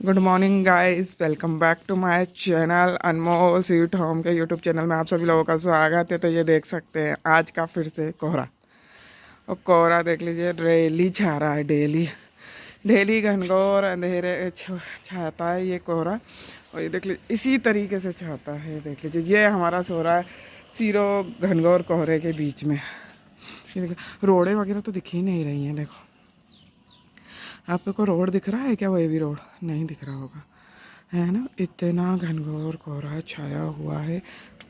Good morning guys, welcome back to my channel Anmol sweet home के YouTube channel में आप सभी लोगों का स्वागत है। तो ये देख सकते हैं आज का फिर से कोहरा। और कोहरा देख लीजिए, डेली छा रहा है, डेली डेली घनघोर अंधेरे छाता है ये कोहरा। और ये देख लीजिए इसी तरीके से छाता है। देख लीजिए ये हमारा सो रहा है सीरो घनघोर कोहरे के बीच में। ये देखिए रोडें वगैरह तो दिख ही नहीं रही हैं। देखो आप लोग को रोड दिख रहा है क्या? वही भी रोड नहीं दिख रहा होगा, है ना। इतना घनघोर कोहरा छाया हुआ है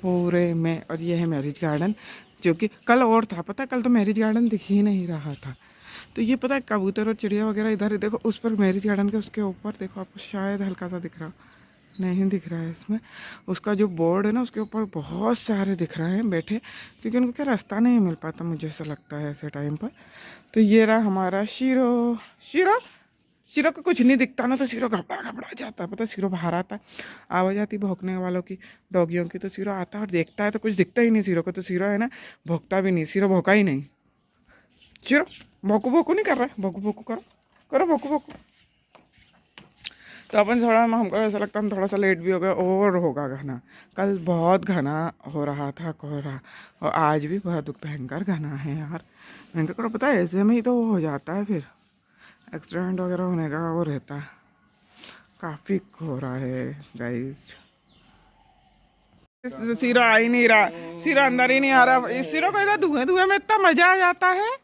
पूरे में। और ये है मैरिज गार्डन, जो कि कल और था, पता है कल तो मैरिज गार्डन दिख ही नहीं रहा था। तो ये पता है कबूतर और चिड़िया वगैरह इधर ही देखो, उस पर मैरिज गार्डन के उसके ऊपर देखो, आपको शायद हल्का सा दिख रहा, नहीं दिख रहा है इसमें। उसका जो बोर्ड है ना उसके ऊपर बहुत सारे दिख रहे हैं बैठे, क्योंकि उनको क्या रास्ता नहीं मिल पाता, मुझे ऐसा लगता है ऐसे टाइम पर। तो ये रहा हमारा शीरो। शीरो शीरो को कुछ नहीं दिखता ना, तो शीरो घबरा घबरा जाता है। पता है शीरो बाहर आता है, आवाज़ आती भौंकने वालों की, डॉगियों की। तो शीरो आता है और देखता है तो कुछ दिखता ही नहीं शीरो को। तो शीरो है ना भौंकता भी नहीं, शीरो भौंका ही नहीं। शीरो भौंकू भौंकू नहीं कर रहा है, भौंकू भौंकू करो करो भौंकू भौंकू। तो अपन थोड़ा, हमको ऐसा लगता है हम थोड़ा सा लेट भी हो गए और होगा घना। कल बहुत घना हो रहा था कोहरा, और आज भी बहुत भयंकर घना है यार। भयंकर को पता है ऐसे में ही तो वो हो जाता है, फिर एक्सीडेंट वगैरह होने का वो रहता है। काफ़ी कोहरा है गाइस। सिरो आ ही नहीं रहा, सिरो अंदर ही नहीं आ रहा। इस सिरो को इधर धुएं धुएं में इतना मजा आ जाता है।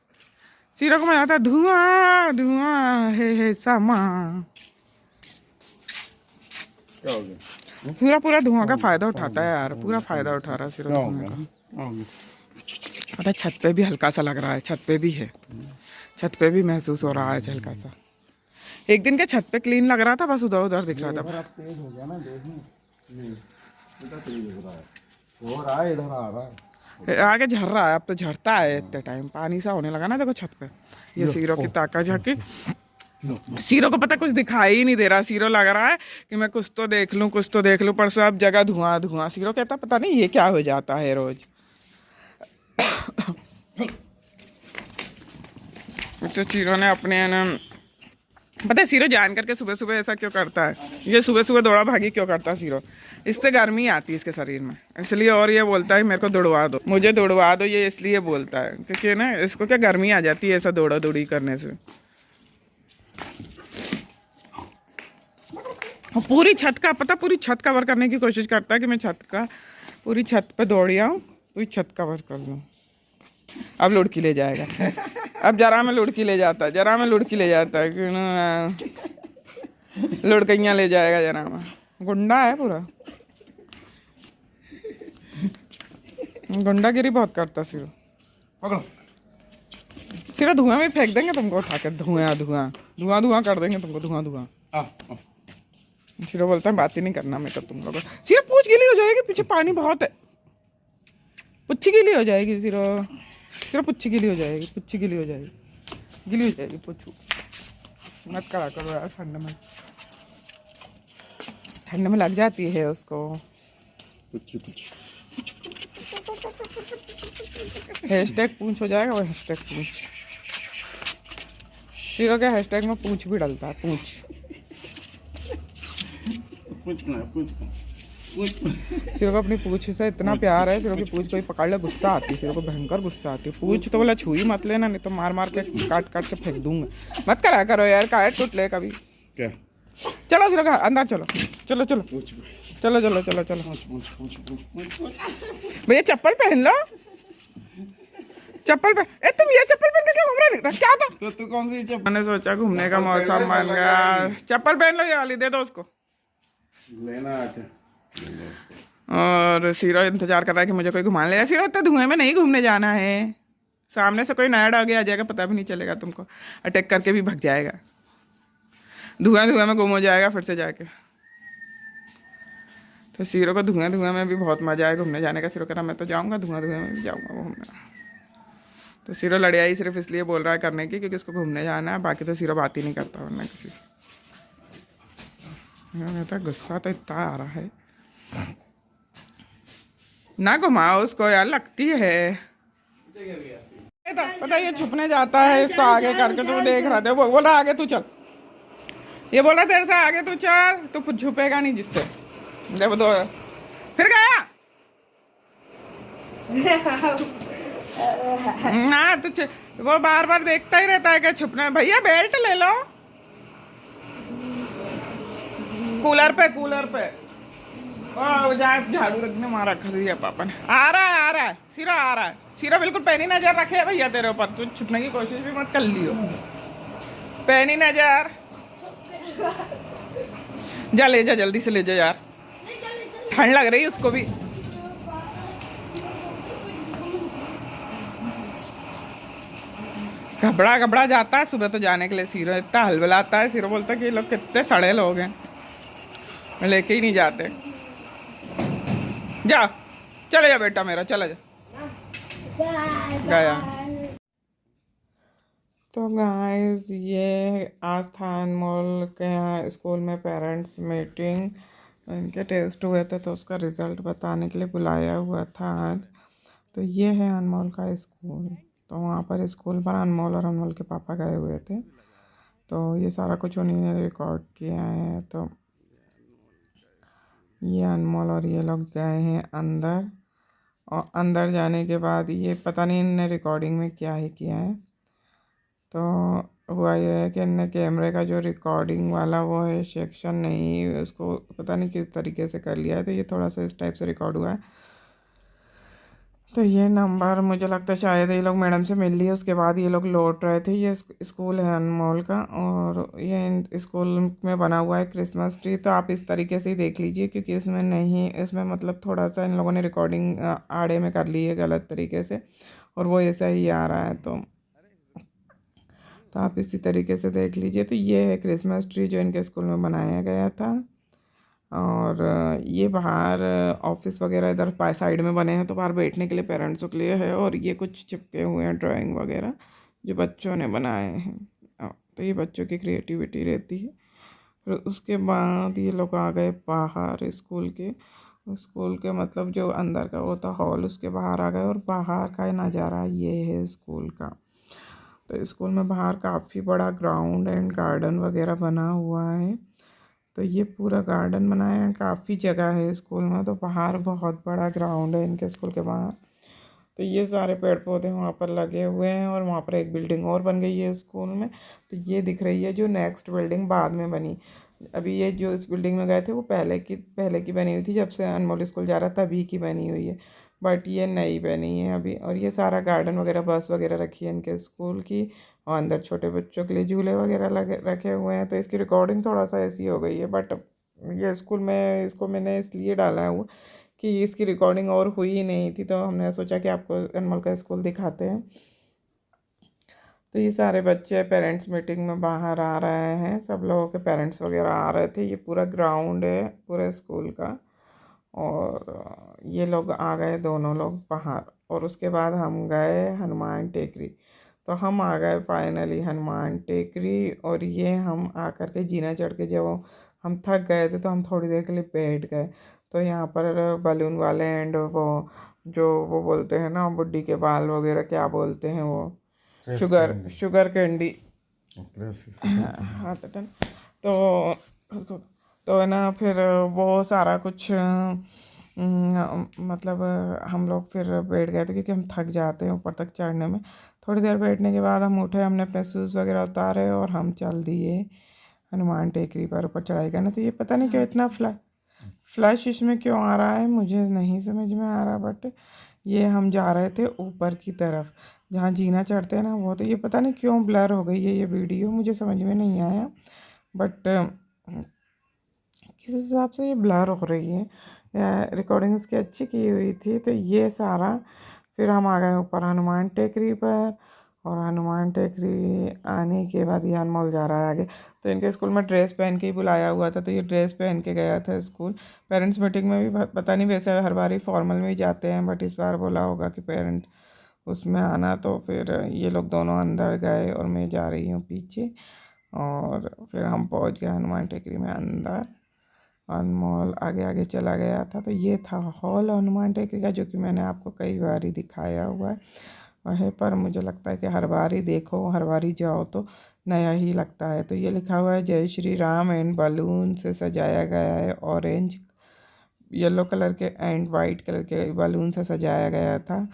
सिरो को मजा आता है, धुआं धुआं है समा। पूरा पूरा धुआं का फायदा उठाता है यार, पूरा फायदा उठा रहा है सिरो धुआं का। पता छत पे भी हल्का सा लग रहा है, छत पे भी है, छत पे भी महसूस हो रहा है हल्का सा। एक दिन के छत पे क्लीन लग रहा था, बस उधर उधर दिख रहा था। तेज हो गया ना, हो रहा है, इधर आ रहा है, आगे झर रहा है, अब तो झरता है इतने टाइम पानी सा होने लगा ना। देखो छत पे ये सीरो की ताकत झाकी। सीरो को पता कुछ दिखाई ही नहीं दे रहा। सीरो लग रहा है कि मैं कुछ तो देख लूं, कुछ तो देख लूं, पर सब जगह धुआं धुआं। सीरो कहता पता नहीं ये क्या हो जाता है रोज। तो सीरो ने अपने ना, पता है सीरो जान करके सुबह सुबह ऐसा क्यों करता है? ये सुबह सुबह दौड़ा भागी क्यों करता है सीरो? इससे गर्मी आती है इसके शरीर में, इसलिए। और ये बोलता है मेरे को दौड़वा दो, मुझे दौड़वा दो, ये इसलिए बोलता है क्योंकि ना इसको क्या गर्मी आ जाती है ऐसा दौड़ा दौड़ी करने से। पूरी छत का पता, पूरी छत कवर करने की कोशिश करता है कि मैं छत का पूरी छत पे दौड़ी आऊँ, पूरी छत कवर कर दूँ। अब लुढ़की ले जाएगा, अब जरा में लुढ़की ले जाता है, जरा में लुढ़की ले जाता है, क्यों ना लुढ़कियाँ ले जाएगा जरा में। गुंडा है पूरा, गुंडागिरी बहुत करता सिरो। पकड़ो सिरो धुआं में फेंक देंगे तुमको उठा के, धुआं धुआं धुआं धुआं कर देंगे तुमको, धुआं धुआं। सिरो बोलता है बात ही नहीं करना मेरे को तुम लोग। सिरो पूछ गीली हो जाएगी, पीछे पानी बहुत है, पुच्छी गीली हो जाएगी सिरो। सिरो पुच्छी गीली हो जाएगी, पुच्छी गीली हो जाएगी, गीली हो जाएगी पुच्छू। मत करा करो यार, ठंड में लग जाती है उसको। हैशटैग पूंछ हो जाएगा वो, हैशटैग पूंछ। सिरो के हैशटैग में पूंछ भी डलता है, पूंछ। सिरो को अपनी पूंछ से इतना प्यार है, सिरो की पूंछ कोई पकड़ ले गुस्सा आती है, सिरो को भयंकर गुस्सा आती है। पूंछ तो बोला छुई मत लेना, नहीं तो मार मार के काट काट के फेंक दूंगा। मत करा करो यार, काट टूट ले कभी। क्या? चलो सिरो का अंदर चलो, चलो चलो चलो चलो चलो चलो। भैया चप्पल पहन लो, चप्पल पहन। ए तुम ये चप्पल पहन के क्यों घूम रहे हो? क्या था? तो तू कौन सी चप्पल? मैंने सोचा घूमने का मौसम बन गया, चप्पल पहन लो, ये वाली दे दो उसको। लेना आके। और सीरो इंतजार कर रहा है कि मुझे कोई घुमा ले। सीरो इतना धुएं में नहीं घूमने जाना है, सामने से कोई नया डॉग आ जाएगा, पता भी नहीं चलेगा तुमको, अटैक करके भी भाग जाएगा, धुआं धुआं में गुम हो जाएगा फिर से जाके। तो सीरो को धुआं धुआं में भी बहुत मजा आएगा घूमने जाने का। सीरो कह रहा मैं तो जाऊँगा, धुआं धुआं में भी जाऊँगा घूमने। तो सीरो लड़ाई सिर्फ इसलिए बोल रहा है करने की क्योंकि उसको घूमने जाना है, बाकी तो सीरो बात ही नहीं करता वरना किसी से। कहता गुस्सा तो इतना आ रहा है, ना घुमाओ उसको यार, लगती है। पता ये छुपने जाता है, इसको आगे करके तो देख रहा था, बोल रहा आगे तू चल, ये बोला तेरे से आगे तू चल, तू कुछ छुपेगा नहीं जिससे। जब दो फिर गया हाँ वो बार बार देखता ही रहता है कि छुपना है। भैया बेल्ट ले लो, कूलर पे कूलर पे। ओ झाड़ू रखने मारा खा दिया पापा ने। आ रहा है आ रहा है, सिरा आ रहा है, सिरा बिल्कुल पैनी नजर रखे है भैया तेरे ऊपर। तू छुपने की कोशिश भी मत कर लियो, पैनी नजर। जा ले जा, जल्दी से ले जा यार, ठंड लग रही है उसको भी। घबरा घबरा जाता है सुबह तो जाने के लिए। सीरो इतना हलबलाता है, सीरो बोलता है कि ये लोग कितने सड़े लोग हैं, लेके ही नहीं जाते। जा चले जा बेटा मेरा, चला जा। गया। तो गाइस ये आज था अनमोल के यहाँ स्कूल में पेरेंट्स मीटिंग। इनके टेस्ट हुए थे तो उसका रिज़ल्ट बताने के लिए बुलाया हुआ था आज। तो ये है अनमोल का स्कूल। तो वहाँ पर स्कूल पर अनमोल और अनमोल के पापा गए हुए थे, तो ये सारा कुछ उन्हीं ने रिकॉर्ड किया है। तो ये अनमोल और ये लोग गए हैं अंदर, और अंदर जाने के बाद ये पता नहीं इनने रिकॉर्डिंग में क्या ही किया है। तो हुआ ये है कि इनने कैमरे का जो रिकॉर्डिंग वाला वो है सेक्शन नहीं, उसको पता नहीं किस तरीके से कर लिया है। तो ये थोड़ा सा इस टाइप से रिकॉर्ड हुआ है। तो ये नंबर मुझे लगता है शायद ये लोग मैडम से मिल लिए, उसके बाद ये लोग लौट रहे थे। ये स्कूल है अनमोल का, और ये स्कूल में बना हुआ है क्रिसमस ट्री। तो आप इस तरीके से ही देख लीजिए, क्योंकि इसमें नहीं, इसमें मतलब थोड़ा सा इन लोगों ने रिकॉर्डिंग आड़े में कर ली है गलत तरीके से, और वो ऐसा ही आ रहा है। तो आप इसी तरीके से देख लीजिए। तो ये है क्रिसमस ट्री जो इनके स्कूल में बनाया गया था। और ये बाहर ऑफिस वगैरह इधर साइड में बने हैं, तो बाहर बैठने के लिए पेरेंट्सों के लिए है। और ये कुछ चिपके हुए हैं ड्राइंग वगैरह जो बच्चों ने बनाए हैं। तो ये बच्चों की क्रिएटिविटी रहती है। फिर उसके बाद ये लोग आ गए बाहर स्कूल के मतलब जो अंदर का वो था हॉल, उसके बाहर आ गए। और बाहर का नज़ारा ये है स्कूल का। तो स्कूल में बाहर काफ़ी बड़ा ग्राउंड एंड गार्डन वगैरह बना हुआ है। तो ये पूरा गार्डन बनाया है, काफ़ी जगह है स्कूल में। तो बाहर बहुत बड़ा ग्राउंड है इनके स्कूल के बाहर। तो ये सारे पेड़ पौधे वहाँ पर लगे हुए हैं, और वहाँ पर एक बिल्डिंग और बन गई है स्कूल में। तो ये दिख रही है जो नेक्स्ट बिल्डिंग बाद में बनी। अभी ये जो इस बिल्डिंग में गए थे वो पहले की बनी हुई थी, जब से अनमोल स्कूल जा रहा तभी की बनी हुई है। बट ये नई बनी है अभी। और ये सारा गार्डन वगैरह, बस वगैरह रखी है इनके स्कूल की, और अंदर छोटे बच्चों के लिए झूले वगैरह लगे रखे हुए हैं। तो इसकी रिकॉर्डिंग थोड़ा सा ऐसी हो गई है, बट ये स्कूल में इसको मैंने इसलिए डाला है वो कि इसकी रिकॉर्डिंग और हुई ही नहीं थी, तो हमने सोचा कि आपको अनमोल का स्कूल दिखाते हैं। तो ये सारे बच्चे पेरेंट्स मीटिंग में बाहर आ रहे हैं, सब लोगों के पेरेंट्स वगैरह आ रहे थे। ये पूरा ग्राउंड है पूरे स्कूल का। और ये लोग आ गए दोनों लोग बाहर, और उसके बाद हम गए हनुमान टेकरी। तो हम आ गए फाइनली हनुमान टेकरी। और ये हम आकर के जीना चढ़ के जब हम थक गए थे तो हम थोड़ी देर के लिए बैठ गए। तो यहाँ पर बलून वाले एंड वो जो वो बोलते हैं ना बुड्ढी के बाल वगैरह, क्या बोलते हैं वो, शुगर कैंडी। हाँ तो तो है ना, फिर वो सारा कुछ मतलब हम लोग फिर बैठ गए थे, क्योंकि हम थक जाते हैं ऊपर तक चढ़ने में। थोड़ी देर बैठने के बाद हम उठे, हमने अपने शूज़ वगैरह उतारे और हम चल दिए हनुमान टेकरी पर ऊपर चढ़ाई करना। तो ये पता नहीं क्यों इतना फ्लैश इसमें क्यों आ रहा है, मुझे नहीं समझ में आ रहा। बट ये हम जा रहे थे ऊपर की तरफ जहाँ जीना चढ़ते हैं ना वो। तो ये पता नहीं क्यों ब्लर हो गई है ये वीडियो, मुझे समझ में नहीं आया। बट किस हिसाब से ये ब्लर हो रही है, रिकॉर्डिंग इसकी अच्छी की हुई थी। तो ये सारा फिर हम आ गए ऊपर हनुमान टेकरी पर। और हनुमान टेकरी आने के बाद ये अनमोल जा रहा है आगे। तो इनके स्कूल में ड्रेस पहन के ही बुलाया हुआ था, तो ये ड्रेस पहन के गया था स्कूल। पेरेंट्स मीटिंग में भी पता नहीं, वैसे हर बार ही फॉर्मल में ही जाते हैं, बट इस बार बोला होगा कि पेरेंट उसमें आना। तो फिर ये लोग दोनों अंदर गए और मैं जा रही हूँ पीछे। और फिर हम पहुँच गए हनुमान टेकरी में अंदर। अनमोल आगे आगे चला गया था। तो ये था हॉल हनुमान टेकरी का, जो कि मैंने आपको कई बार ही दिखाया हुआ है। वहीं पर मुझे लगता है कि हर बार ही देखो, हर बार ही जाओ तो नया ही लगता है। तो ये लिखा हुआ है जय श्री राम एंड बलून से सजाया गया है। ऑरेंज येलो कलर के एंड वाइट कलर के बलून से सजाया गया था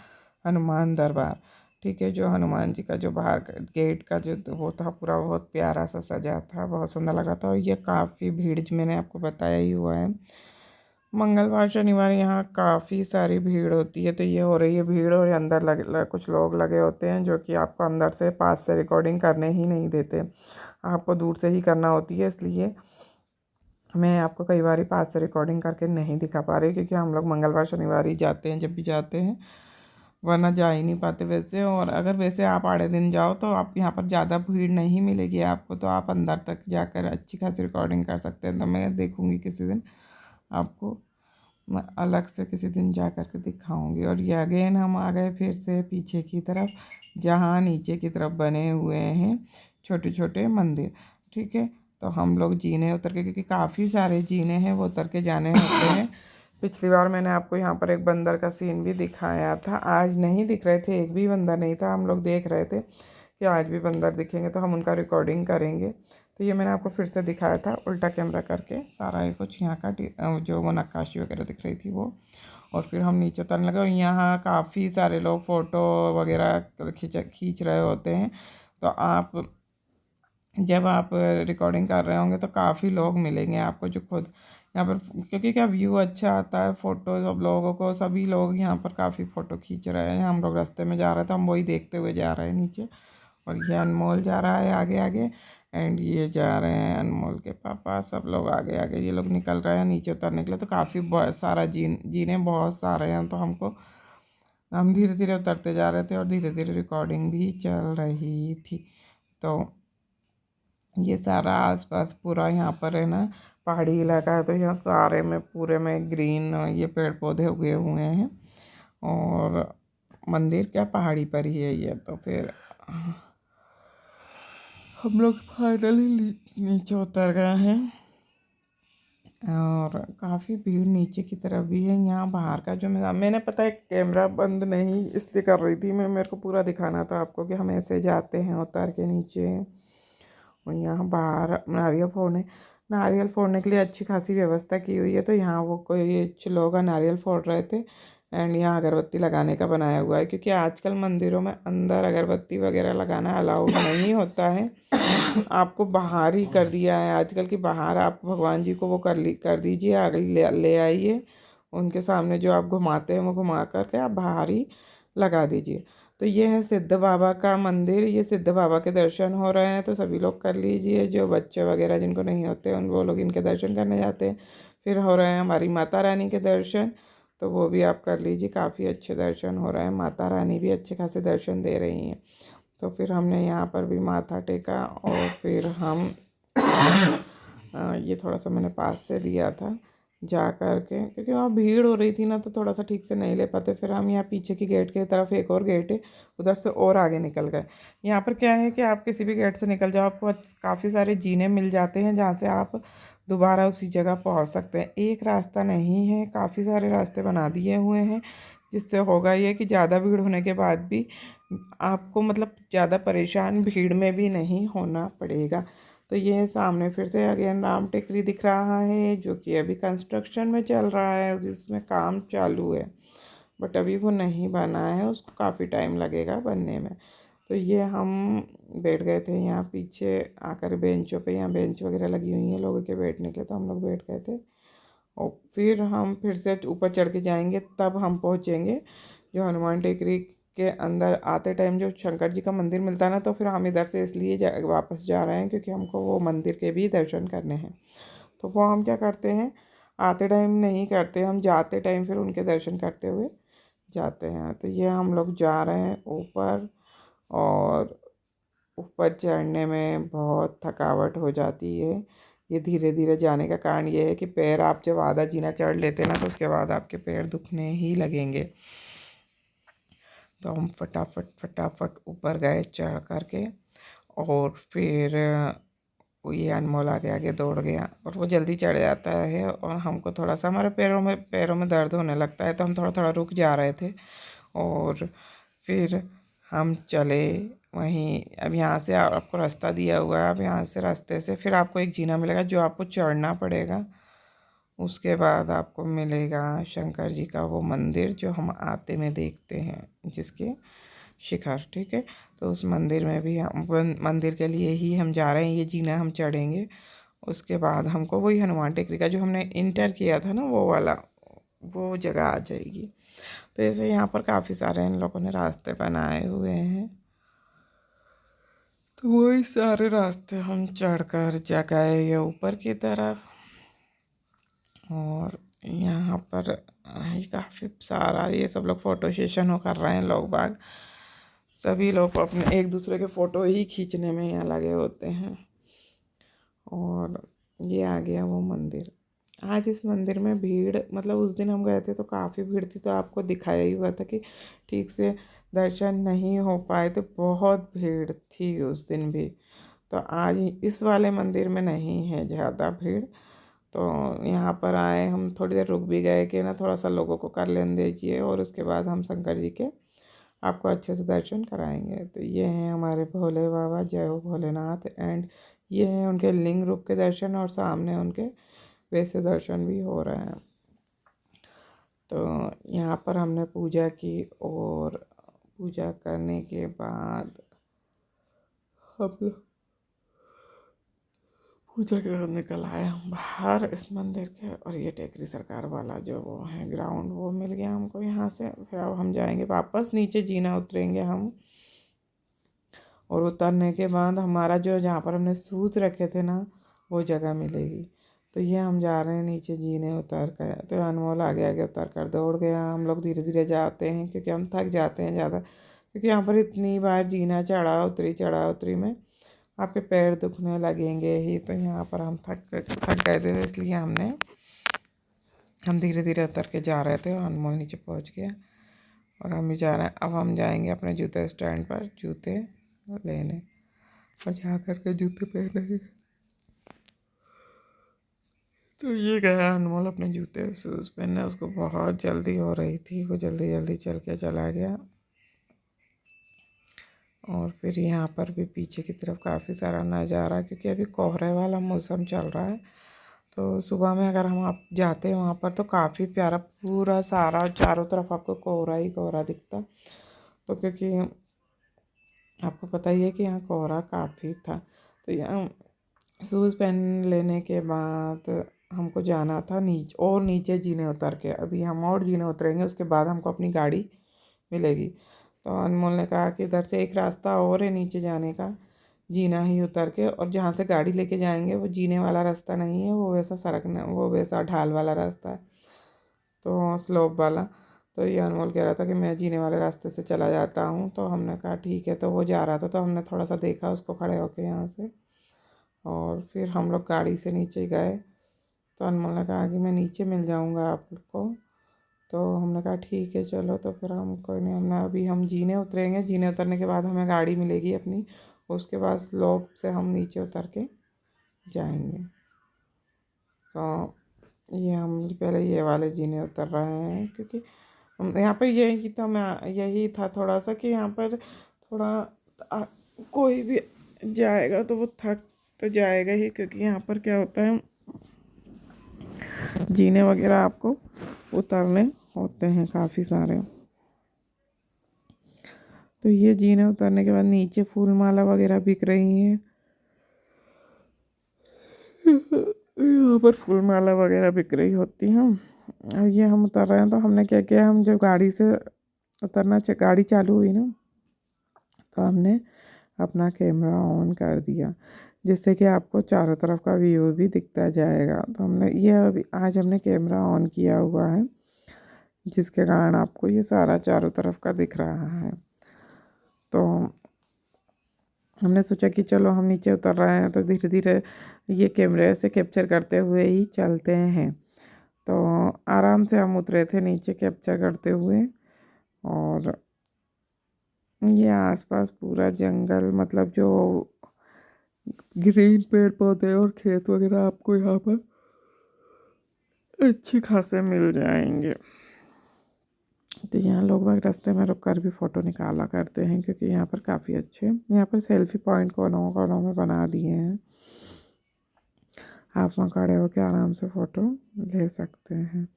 हनुमान दरबार। ठीक है, जो हनुमान जी का जो बाहर का गेट का जो वो था पूरा बहुत प्यारा सा सजा था, बहुत सुंदर लगा था। और ये काफ़ी भीड़, मैंने आपको बताया ही हुआ है, मंगलवार शनिवार यहाँ काफ़ी सारी भीड़ होती है। तो ये हो रही है भीड़, और अंदर कुछ लोग लगे होते हैं जो कि आपको अंदर से पास से रिकॉर्डिंग करने ही नहीं देते, आपको दूर से ही करना होती है। इसलिए मैं आपको कई बार पास से रिकॉर्डिंग करके नहीं दिखा पा रही, क्योंकि हम लोग मंगलवार शनिवार ही जाते हैं जब भी जाते हैं, वरना जा ही नहीं पाते वैसे। और अगर वैसे आप आड़े दिन जाओ तो आप यहाँ पर ज़्यादा भीड़ नहीं मिलेगी आपको, तो आप अंदर तक जाकर अच्छी खासी रिकॉर्डिंग कर सकते हैं। तो मैं देखूँगी किसी दिन आपको, मैं अलग से किसी दिन जा कर के दिखाऊंगी। और ये अगेन हम आ गए फिर से पीछे की तरफ, जहाँ नीचे की तरफ बने हुए हैं छोटे छोटे मंदिर। ठीक है, तो हम लोग जीने उतर के, क्योंकि काफ़ी सारे जीने हैं वो उतर के जाने होते हैं। पिछली बार मैंने आपको यहाँ पर एक बंदर का सीन भी दिखाया था, आज नहीं दिख रहे थे, एक भी बंदर नहीं था। हम लोग देख रहे थे कि आज भी बंदर दिखेंगे तो हम उनका रिकॉर्डिंग करेंगे। तो ये मैंने आपको फिर से दिखाया था उल्टा कैमरा करके, सारा ये कुछ यहाँ का जो वो नक्काशी वगैरह दिख रही थी वो। और फिर हम नीचे उतरने लगे, और यहाँ काफ़ी सारे लोग फ़ोटो वगैरह खींच रहे होते हैं। तो आप जब आप रिकॉर्डिंग कर रहे होंगे तो काफ़ी लोग मिलेंगे आपको जो खुद यहाँ पर, क्योंकि क्या व्यू अच्छा आता है, फ़ोटो सब लोगों को, सभी लोग यहाँ पर काफ़ी फ़ोटो खींच रहे हैं। हम लोग रास्ते में जा रहे थे, हम वही देखते हुए जा रहे हैं नीचे। और ये अनमोल जा रहा है आगे आगे, एंड ये जा रहे हैं अनमोल के पापा, सब लोग आगे आगे ये लोग निकल रहे हैं नीचे उतरने के लिए। तो काफ़ी सारा जीने बहुत सारे हैं। तो हम धीरे धीरे उतरते जा रहे थे, और धीरे धीरे रिकॉर्डिंग भी चल रही थी। तो ये सारा आसपास पूरा यहाँ पर है ना पहाड़ी इलाका है, तो यहाँ सारे में पूरे में ग्रीन ये पेड़ पौधे उगे हुए हैं। और मंदिर क्या पहाड़ी पर ही है ये। तो फिर हम लोग फाइनली नीचे उतर गए हैं, और काफ़ी भीड़ नीचे की तरफ भी है। यहाँ बाहर का जो मैंने पता है कैमरा बंद नहीं इसलिए कर रही थी, मैं मेरे को पूरा दिखाना था आपको कि हम ऐसे जाते हैं उतर के नीचे। और यहाँ बाहर नारियल फोड़ने के लिए अच्छी खासी व्यवस्था की हुई है। तो यहाँ वो कुछ लोग नारियल फोड़ रहे थे, एंड यहाँ अगरबत्ती लगाने का बनाया हुआ है, क्योंकि आजकल मंदिरों में अंदर अगरबत्ती वगैरह लगाना अलाउड नहीं होता है, आपको बाहर ही कर दिया है आजकल कि बाहर आप भगवान जी को वो कर दीजिए, आगे ले आइए, उनके सामने जो आप घुमाते हैं वो घुमा करके आप बाहर ही लगा दीजिए। तो ये है सिद्ध बाबा का मंदिर, ये सिद्ध बाबा के दर्शन हो रहे हैं, तो सभी लोग कर लीजिए। जो बच्चे वगैरह जिनको नहीं होते उन वो लोग इनके दर्शन करने जाते हैं। फिर हो रहे हैं हमारी माता रानी के दर्शन, तो वो भी आप कर लीजिए, काफ़ी अच्छे दर्शन हो रहे हैं, माता रानी भी अच्छे खासे दर्शन दे रही हैं। तो फिर हमने यहाँ पर भी माथा टेका, और फिर हम ये थोड़ा सा मैंने पास से लिया था जा कर के, क्योंकि वहाँ भीड़ हो रही थी ना, तो थोड़ा सा ठीक से नहीं ले पाते। फिर हम यहाँ पीछे की गेट की तरफ, एक और गेट है उधर से और आगे निकल गए। यहाँ पर क्या है कि आप किसी भी गेट से निकल जाओ, आपको काफ़ी सारे जीने मिल जाते हैं जहाँ से आप दोबारा उसी जगह पहुँच सकते हैं। एक रास्ता नहीं है, काफ़ी सारे रास्ते बना दिए हुए हैं, जिससे होगा ये कि ज़्यादा भीड़ होने के बाद भी आपको मतलब ज़्यादा परेशान भीड़ में भी नहीं होना पड़ेगा। तो ये सामने फिर से अगेन राम टेकरी दिख रहा है, जो कि अभी कंस्ट्रक्शन में चल रहा है, जिसमें काम चालू है, बट अभी वो नहीं बना है, उसको काफ़ी टाइम लगेगा बनने में। तो ये हम बैठ गए थे यहाँ पीछे आकर बेंचों पे, यहाँ बेंच वगैरह लगी हुई हैं लोगों के बैठने के लिए, तो हम लोग बैठ गए थे। और फिर हम फिर से ऊपर चढ़ के जाएंगे, तब हम पहुँचेंगे जो हनुमान टेकरी के अंदर आते टाइम जो शंकर जी का मंदिर मिलता है ना। तो फिर हम इधर से इसलिए वापस जा रहे हैं क्योंकि हमको वो मंदिर के भी दर्शन करने हैं। तो वो हम क्या करते हैं, आते टाइम नहीं करते, हम जाते टाइम फिर उनके दर्शन करते हुए जाते हैं। तो ये हम लोग जा रहे हैं ऊपर, और ऊपर चढ़ने में बहुत थकावट हो जाती है। ये धीरे धीरे जाने का कारण ये है कि पैर आप जब आधा जीना चढ़ लेते हैं ना, तो उसके बाद आपके पैर दुखने ही लगेंगे। तो हम फटाफट फटाफट ऊपर गए चढ़ करके, और फिर ये अनमोल आगे आगे दौड़ गया, और वो जल्दी चढ़ जाता है, और हमको थोड़ा सा हमारे पैरों में दर्द होने लगता है, तो हम थोड़ा थोड़ा रुक जा रहे थे। और फिर हम चले वहीं अब यहाँ से आपको रास्ता दिया हुआ है, अब यहाँ से रास्ते से फिर आपको एक जीना मिलेगा जो आपको चढ़ना पड़ेगा। उसके बाद आपको मिलेगा शंकर जी का वो मंदिर जो हम आते में देखते हैं, जिसके शिखर, ठीक है। तो उस मंदिर में भी हम मंदिर के लिए ही हम जा रहे हैं, ये जीना हम चढ़ेंगे। उसके बाद हमको वही हनुमान टेकरी का जो हमने इंटर किया था ना, वो वाला वो जगह आ जाएगी। तो ऐसे यहाँ पर काफ़ी सारे इन लोगों ने रास्ते बनाए हुए हैं, तो वही सारे रास्ते हम चढ़कर जा गए ये ऊपर की तरफ। और यहाँ पर काफ़ी सारा ये सब लोग फ़ोटो सेशन हो कर रहे हैं, लोग बाग सभी लोग अपने एक दूसरे के फ़ोटो ही खींचने में यहाँ लगे होते हैं। और ये आ गया वो मंदिर। आज इस मंदिर में भीड़, मतलब उस दिन हम गए थे तो काफ़ी भीड़ थी, तो आपको दिखाया ही हुआ था कि ठीक से दर्शन नहीं हो पाए, तो बहुत भीड़ थी उस दिन भी। तो आज इस वाले मंदिर में नहीं है ज़्यादा भीड़। तो यहाँ पर आए, हम थोड़ी देर रुक भी गए कि ना थोड़ा सा लोगों को कर लेने दीजिए, और उसके बाद हम शंकर जी के आपको अच्छे से दर्शन कराएंगे। तो ये हैं हमारे भोले बाबा, जय हो भोलेनाथ। एंड ये हैं उनके लिंग रूप के दर्शन, और सामने उनके वैसे दर्शन भी हो रहे हैं। तो यहाँ पर हमने पूजा की, और पूजा करने के बाद हम लोग पूजा के बाद निकल आए हम बाहर इस मंदिर के। और ये टेकरी सरकार वाला जो वो है ग्राउंड, वो मिल गया हमको यहाँ से। फिर अब हम जाएंगे वापस नीचे, जीना उतरेंगे हम। और उतरने के बाद हमारा जो जहाँ पर हमने शूज़ रखे थे ना, वो जगह मिलेगी। तो ये हम जा रहे हैं नीचे जीने उतर कर। तो अनमोल आगे आगे उतर कर दौड़ गया। हम लोग धीरे धीरे जाते हैं क्योंकि हम थक जाते हैं ज़्यादा, क्योंकि यहाँ पर इतनी बार जीना चढ़ा उतरी में आपके पैर दुखने लगेंगे ही। तो यहाँ पर हम थक गए थे, इसलिए हम धीरे धीरे उतर के जा रहे थे। और अनमोल नीचे पहुँच गया, और हम भी जा रहे हैं। अब हम जाएंगे अपने जूते स्टैंड पर जूते लेने, और जा कर के जूते पहनेंगे। तो ये गया अनमोल अपने जूते शूज़ पहनने। उसको बहुत जल्दी हो रही थी, वो जल्दी जल्दी चल के चला गया। और फिर यहाँ पर भी पीछे की तरफ काफ़ी सारा नज़ारा, क्योंकि अभी कोहरे वाला मौसम चल रहा है। तो सुबह में अगर हम आप जाते हैं वहाँ पर, तो काफ़ी प्यारा पूरा सारा चारों तरफ आपको कोहरा ही कोहरा दिखता। तो क्योंकि आपको पता ही है कि यहाँ कोहरा काफ़ी था। तो यहाँ शूज़ पहन लेने के बाद हमको जाना था नीचे जीने उतर के। अभी हम और जीने उतरेंगे, उसके बाद हमको अपनी गाड़ी मिलेगी। तो अनमोल ने कहा कि इधर से एक रास्ता और है नीचे जाने का, जीना ही उतर के। और जहाँ से गाड़ी लेके जाएंगे वो जीने वाला रास्ता नहीं है, वो वैसा वो वैसा ढाल वाला रास्ता है, तो स्लोप वाला। तो ये अनमोल कह रहा था कि मैं जीने वाले रास्ते से चला जाता हूँ। तो हमने कहा ठीक है। तो वो जा रहा था, तो हमने थोड़ा सा देखा उसको खड़े होके यहाँ से, और फिर हम लोग गाड़ी से नीचे गए। तो अनमोल ने कहा कि मैं नीचे मिल जाऊँगा आपको। तो हमने कहा ठीक है चलो। तो फिर हम कोई नहीं, हमने अभी हम जीने उतरेंगे, जीने उतरने के बाद हमें गाड़ी मिलेगी अपनी, उसके बाद स्लोप से हम नीचे उतर के जाएंगे। तो ये हम पहले ये वाले जीने उतर रहे हैं, क्योंकि यहाँ पर यही था थोड़ा सा कि यहाँ पर थोड़ा कोई भी जाएगा तो वो थक तो जाएगा ही, क्योंकि यहाँ पर क्या होता है, जीने वगैरह आपको उतरने होते हैं काफ़ी सारे। तो ये जीने उतरने के बाद नीचे फूल माला वगैरह बिक रही हैं। यहाँ पर फूल माला वगैरह बिक रही होती हैं। और ये हम उतर रहे हैं, तो हमने क्या किया, हम जब गाड़ी से गाड़ी चालू हुई ना, तो हमने अपना कैमरा ऑन कर दिया, जिससे कि आपको चारों तरफ का व्यू भी दिखता जाएगा। तो आज हमने कैमरा ऑन किया हुआ है, जिसके कारण आपको ये सारा चारों तरफ का दिख रहा है। तो हमने सोचा कि चलो हम नीचे उतर रहे हैं, तो धीरे धीरे ये कैमरे से कैप्चर करते हुए ही चलते हैं। तो आराम से हम उतरे थे नीचे कैप्चर करते हुए। और ये आसपास पूरा जंगल, मतलब जो ग्रीन पेड़ पौधे और खेत वगैरह आपको यहाँ पर अच्छी खासे मिल जाएंगे। तो यहाँ लोग बाग रास्ते में रुक कर भी फ़ोटो निकाला करते हैं, क्योंकि यहाँ पर काफ़ी अच्छे यहाँ पर सेल्फी पॉइंट कोनों कोनों में बना दिए हैं। आप वहाँ खड़े होकर आराम से फ़ोटो ले सकते हैं।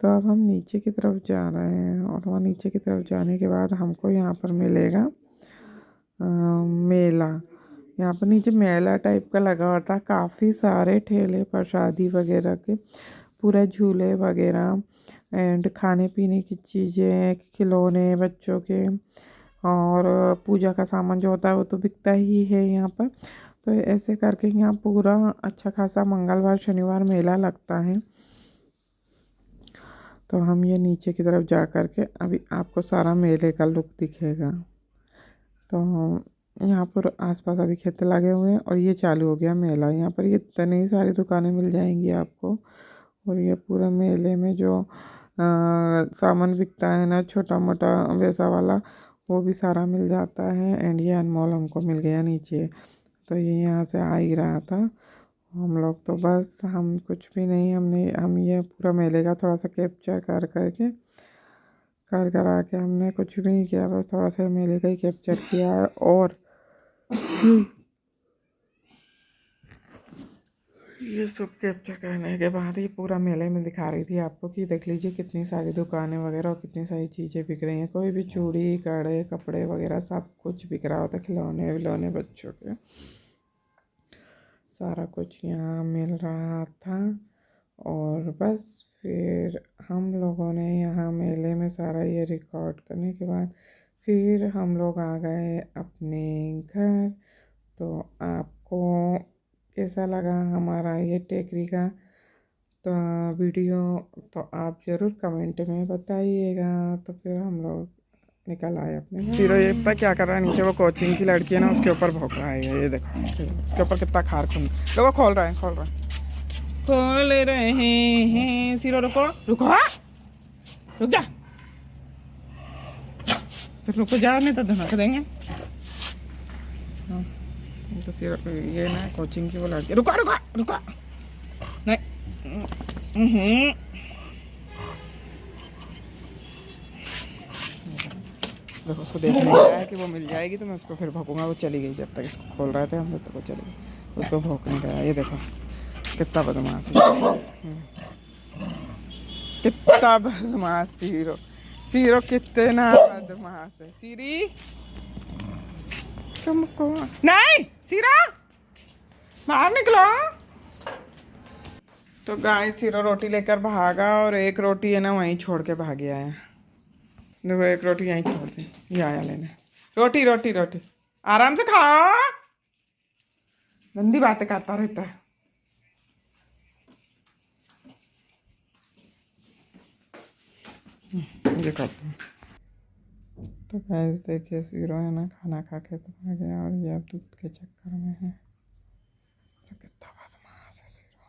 तो अब हम नीचे की तरफ जा रहे हैं, और वहाँ नीचे की तरफ जाने के बाद हमको यहाँ पर मिलेगा मेला। यहाँ पर नीचे मेला टाइप का लगा हुआ था, काफ़ी सारे ठेले प्रसादी वगैरह के, पूरा झूले वगैरह एंड खाने पीने की चीज़ें, खिलौने बच्चों के, और पूजा का सामान जो होता है वो तो बिकता ही है यहाँ पर। तो ऐसे करके यहाँ पूरा अच्छा खासा मंगलवार शनिवार मेला लगता है। तो हम ये नीचे की तरफ जा कर के अभी आपको सारा मेले का लुक दिखेगा। तो यहाँ पर आसपास अभी खेत लगे हुए हैं, और ये चालू हो गया मेला। यहाँ पर ये इतनी सारी दुकानें मिल जाएंगी आपको, और ये पूरा मेले में जो सामान बिकता है ना, छोटा मोटा वैसा वाला, वो भी सारा मिल जाता है। एंड ये अनमोल हमको मिल गया नीचे, तो ये यहाँ से आ ही रहा था। हम लोग तो बस, हम कुछ भी नहीं, हम ये पूरा मेले का थोड़ा सा कैप्चर कर करा के हमने कुछ भी नहीं किया, बस थोड़ा सा मेले का ही कैप्चर किया है। और ये सब कैप्चर करने के बाद ये पूरा मेले में दिखा रही थी आपको कि देख लीजिए कितनी सारी दुकानें वगैरह और कितनी सारी चीज़ें बिक रही हैं। कोई भी चूड़ी कड़े कपड़े वगैरह सब कुछ बिक रहा होता, खिलौने विलौने बच्चों के, सारा कुछ यहाँ मिल रहा था। और बस फिर हम लोगों ने यहाँ मेले में सारा ये रिकॉर्ड करने के बाद फिर हम लोग आ गए अपने घर। तो आपको कैसा लगा हमारा ये टेकरी का तो वीडियो, तो आप ज़रूर कमेंट में बताइएगा। तो फिर हम लोग निकल आए अपने। सिरो ये पता क्या कर रहा है, नीचे वो कोचिंग की लड़की है ना, उसके ऊपर भौंक रहा है। ये देखो उसके ऊपर कितना खार खुन, देखो खोल रहे हैं। सिरो रुको रुको, रुक जा, फिर रुको जा, नहीं तो धमक देंगे। तो सिरो ये ना कोचिंग की वो लड़की, रुको रुको रुको, नहीं देखो उसको देखने आया है कि वो मिल जाएगी, तो मैं उसको फिर भौंकूंगा। वो चली गई, जब तक इसको खोल रहे थे हम तब तक वो चली गई, उसको भौंकने गया। ये देखो कितना बदमाश है, कितना बदमाश सीरो, सीरो कितना बदमाश है। सीरी तुमको नहीं, सीरा बाहर निकलो। तो गाय सीरो रोटी लेकर भागा, और एक रोटी है ना वहीं छोड़ के भाग गया है। देखो एक रोटी यहीं छोड़ दी, ये आया लेने। रोटी रोटी रोटी आराम से खाओ, गंदी बातें करता रहता है। ये करता हूँ। तो गैस देखिए सीरो है ना खाना खा के तो आ गया, और ये अब दूध के चक्कर में है। तो कितना बदमाश है सीरो,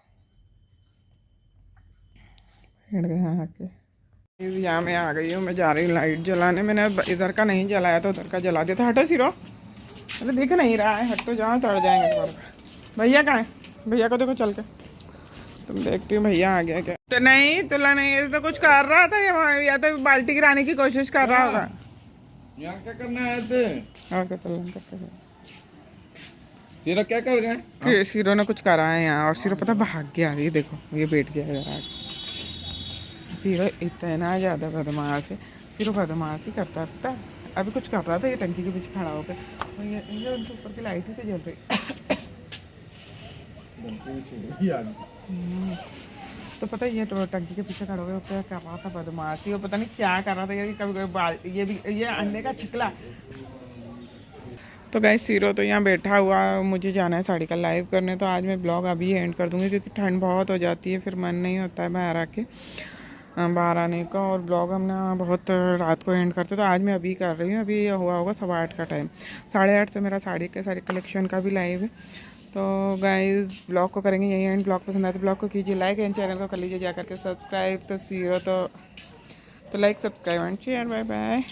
बैठ गया आके। यहाँ मैं आ गई हूँ, मैं जा रही हूँ लाइट जलाने। मैंने इधर का नहीं जलाया था, उधर का जला दिया था। हटो सिरो, अरे दिख नहीं रहा है, हट तो जाओ, चढ़ जाएंगे तुम्हारे। भैया कहाँ है, भैया को देखो चल के, तुम देखती हो भैया आ गया क्या? तो नहीं तुला नहीं, तो कुछ कर रहा था या तो बाल्टी गिराने की कोशिश कर रहा होगा। यहाँ क्या करना आए थे? सिरो क्या कर गए? सिरो ने कुछ करा है यहाँ, और सिरो पता भाग गया। ये देखो ये बैठ गया इधर आके। सिरो इतना ज़्यादा बदमाश है, सिरो बदमाश ही करता है। अभी कुछ कर रहा था ये टंकी के पीछे खड़ा होकर, ये उनके ऊपर की लाइट ही तो जल रही। तो पता है ये तो टंकी के पीछे खड़ा होकर कर रहा था बदमाशी, और पता नहीं क्या कर रहा था। ये कभी कभी बाल, ये भी ये अंडे का छिकला। तो गाइस सीरो तो यहाँ बैठा हुआ, मुझे जाना है साड़ी का लाइव करने। तो आज मैं ब्लॉग अभी एंड कर दूँगी, क्योंकि ठंड बहुत हो जाती है, फिर मन नहीं होता है बाहर आने का। और ब्लॉग हम ना बहुत रात को एंड करते, तो आज मैं अभी कर रही हूँ। अभी हुआ होगा 8:15 का टाइम, 8:30 से मेरा साड़ी के सारे कलेक्शन का भी लाइव है। तो गाइस ब्लॉग को करेंगे यही एंड। ब्लॉग पसंद आए तो ब्लॉग को कीजिए लाइक, एंड चैनल को कर लीजिए जा करके सब्सक्राइब। तो सीरो तो like subscribe and share. Bye bye.